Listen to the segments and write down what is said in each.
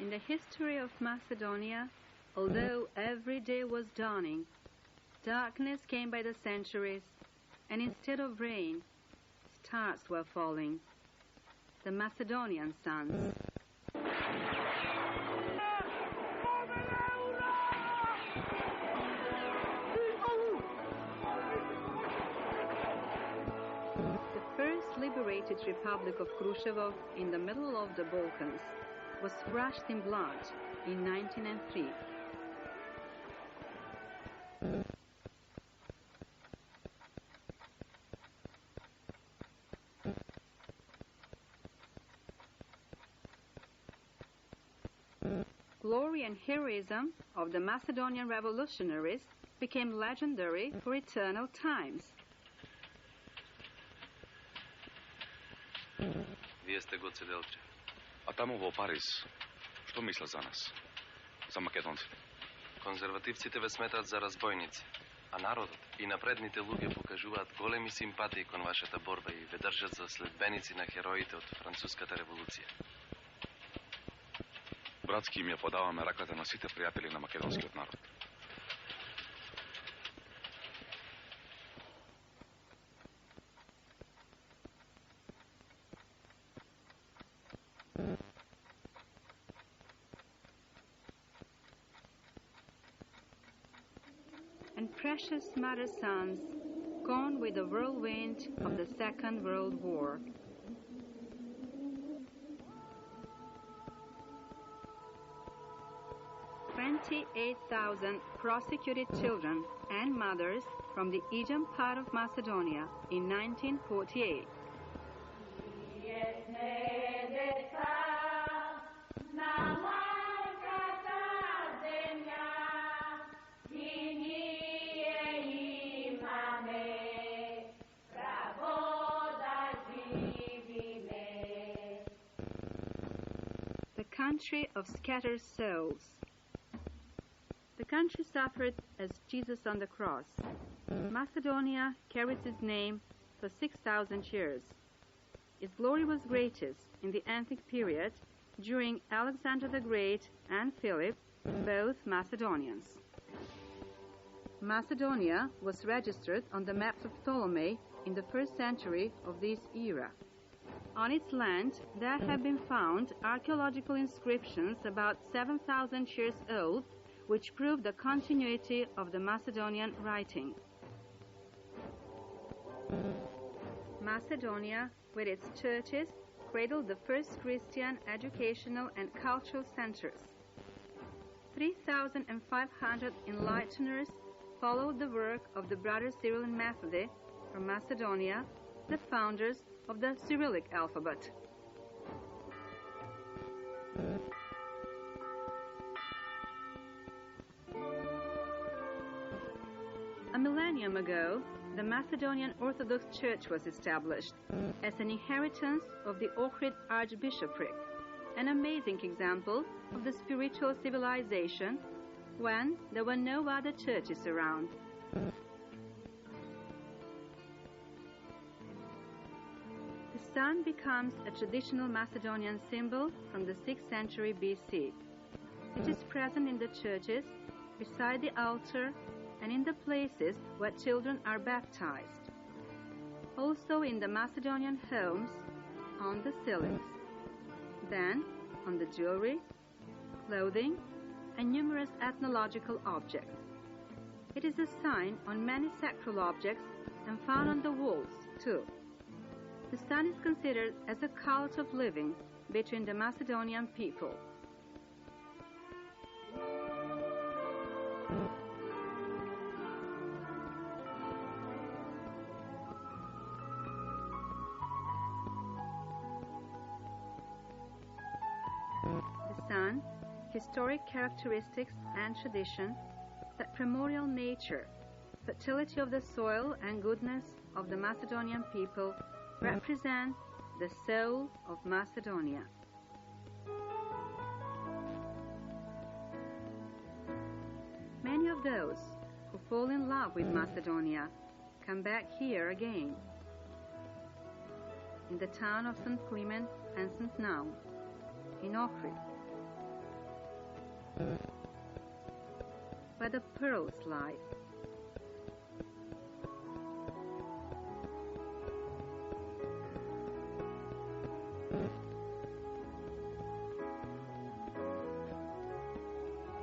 In the history of Macedonia, although every day was dawning, darkness came by the centuries, and instead of rain, stars were falling. The Macedonian sons. The first liberated Republic of Kruševo in the middle of the Balkans was crushed in blood in 1903. Glory and heroism of the Macedonian revolutionaries became legendary for eternal times. Вие сте Гоцеделче. А таму во Париз, што мисля за нас? За македонците? Конзервативците ве сметаат за разбойници, а народот и напредните луѓе покажуваат големи симпатии кон вашата борба и ве држат за следбеници на хероите од Француската револуција. Братски им ја подаваме раката на сите пријатели на македонскиот народ. And precious mother sons, gone with the whirlwind of the Second World War. "28,000 prosecuted children and mothers from the Aegean part of Macedonia in 1948. The country of scattered souls. The country suffered as Jesus on the cross. Macedonia carries its name for 6,000 years. Its glory was greatest in the antique period during Alexander the Great and Philip, both Macedonians. Macedonia was registered on the maps of Ptolemy in the 1st century of this era. On its land, there have been found archaeological inscriptions about 7,000 years old, which prove the continuity of the Macedonian writing. Macedonia, with its churches, cradled the first Christian educational and cultural centers. 3,500 enlighteners followed the work of the brothers Cyril and Methody from Macedonia, the founders of the Cyrillic alphabet. A millennium ago, the Macedonian Orthodox Church was established as an inheritance of the Ohrid Archbishopric, an amazing example of the spiritual civilization when there were no other churches around. The sun becomes a traditional Macedonian symbol from the 6th century BC. It is present in the churches, beside the altar, and in the places where children are baptized. Also in the Macedonian homes, on the ceilings. Then, on the jewelry, clothing, and numerous ethnological objects. It is a sign on many sacral objects and found on the walls, too. The sun is considered as a cult of living between the Macedonian people. The sun, historic characteristics and tradition, that primordial nature, fertility of the soil and goodness of the Macedonian people represent the soul of Macedonia. Many of those who fall in love with Macedonia come back here again. In the town of St. Clement and St. Naum, in Ohrid, where the pearls lie.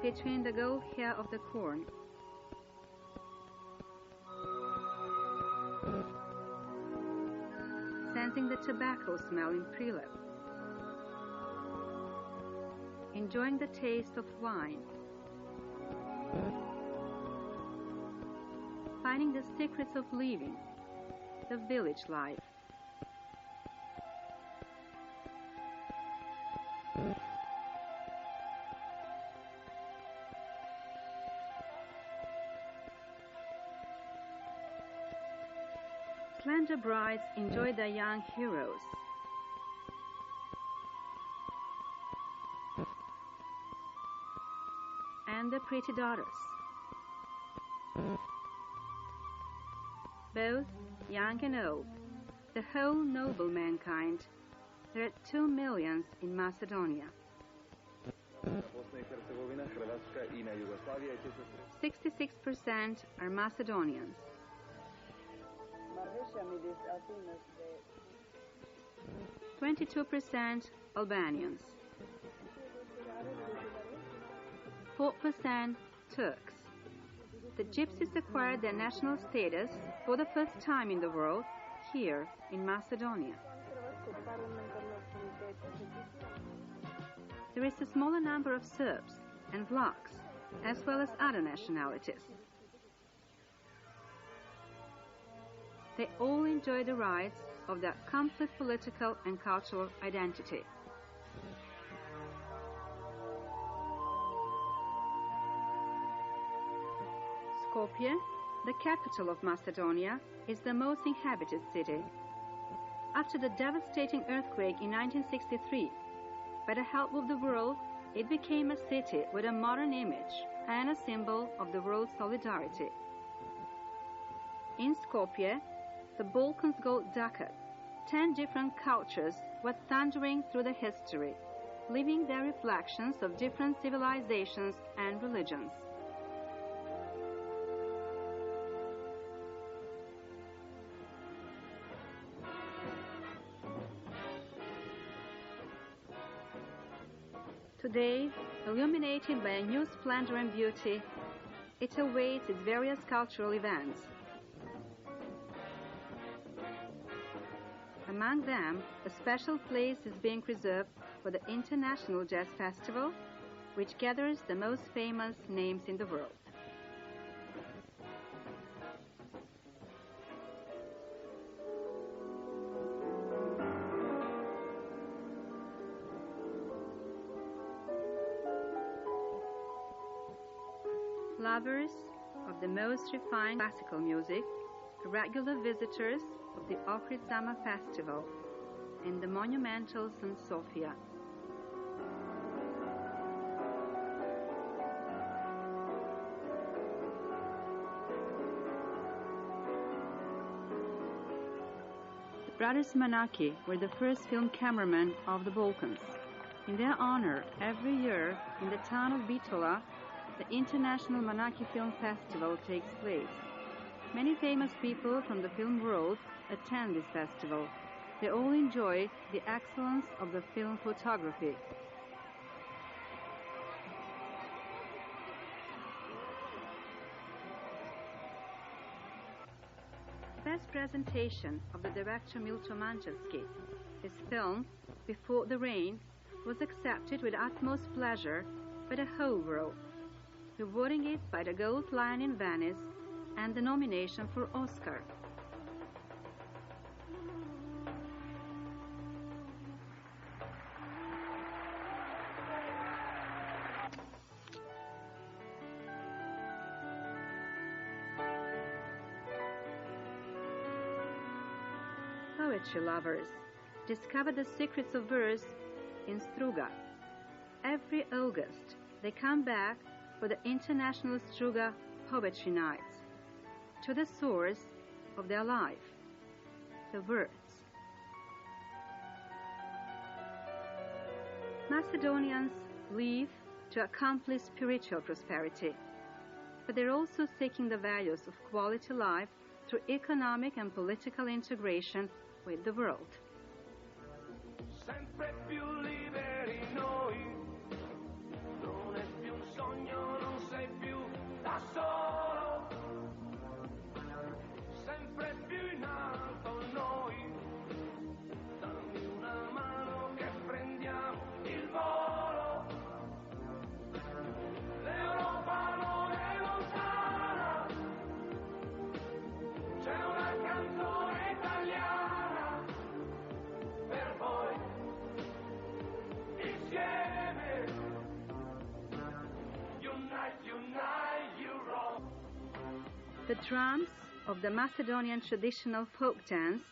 Between the gold hair of the corn, sensing the tobacco smell in Prilep, enjoying the taste of wine, finding the secrets of living, the village life. Slender brides enjoy their young heroes. And their pretty daughters. Both young and old, the whole noble mankind. There are 2 million in Macedonia. 66% are Macedonians. 22% Albanians. 4% Turks. The Gypsies acquired their national status for the first time in the world here in Macedonia. There is a smaller number of Serbs and Vlachs, as well as other nationalities. They all enjoy the rights of their complete political and cultural identity. Skopje, the capital of Macedonia, is the most inhabited city. After the devastating earthquake in 1963, by the help of the world, it became a city with a modern image and a symbol of the world's solidarity. In Skopje, the Balkans go ducat. 10 different cultures were thundering through the history, leaving their reflections of different civilizations and religions. Today, illuminated by a new splendor and beauty, it awaits its various cultural events. Among them, a special place is being reserved for the International Jazz Festival, which gathers the most famous names in the world. Lovers of the most refined classical music are regular visitors of the Ohrid Summer Festival in the monumental St. Sofia. The brothers Manaki were the first film cameramen of the Balkans. In their honor, every year in the town of Bitola, the International Manaki Film Festival takes place. Many famous people from the film world attend this festival. They all enjoy the excellence of the film photography. The best presentation of the director Milto Manchevski, his film, Before the Rain, was accepted with utmost pleasure by the whole world, rewarding it by the Gold Lion in Venice and the nomination for Oscar. Poetry lovers discover the secrets of verse in Struga. Every August, they come back for the International Struga Poetry Nights, to the source of their life, the words. Macedonians live, to accomplish spiritual prosperity, but they're also seeking the values of quality life through economic and political integration with the world. Sempre più liberi noi, non è più un sogno, non sei più da solo, sempre più in alto noi, dammi una mano che prendiamo il volo, l'Europa non è lontana, c'è una canzone italiana per voi. The drums of the Macedonian traditional folk dance,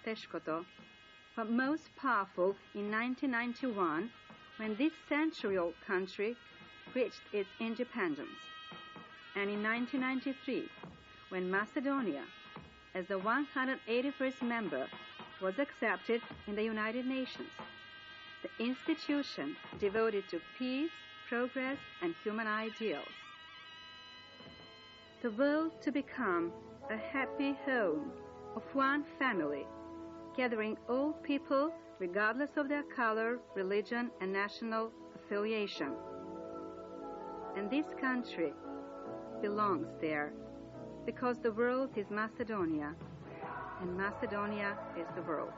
Peshkoto, were most powerful in 1991 when this century-old country reached its independence, and in 1993 when Macedonia, as the 181st member, was accepted in the United Nations, the institution devoted to peace, progress, and human ideals. The world to become a happy home of one family, gathering all people regardless of their color, religion, and national affiliation. And this country belongs there because the world is Macedonia, and Macedonia is the world.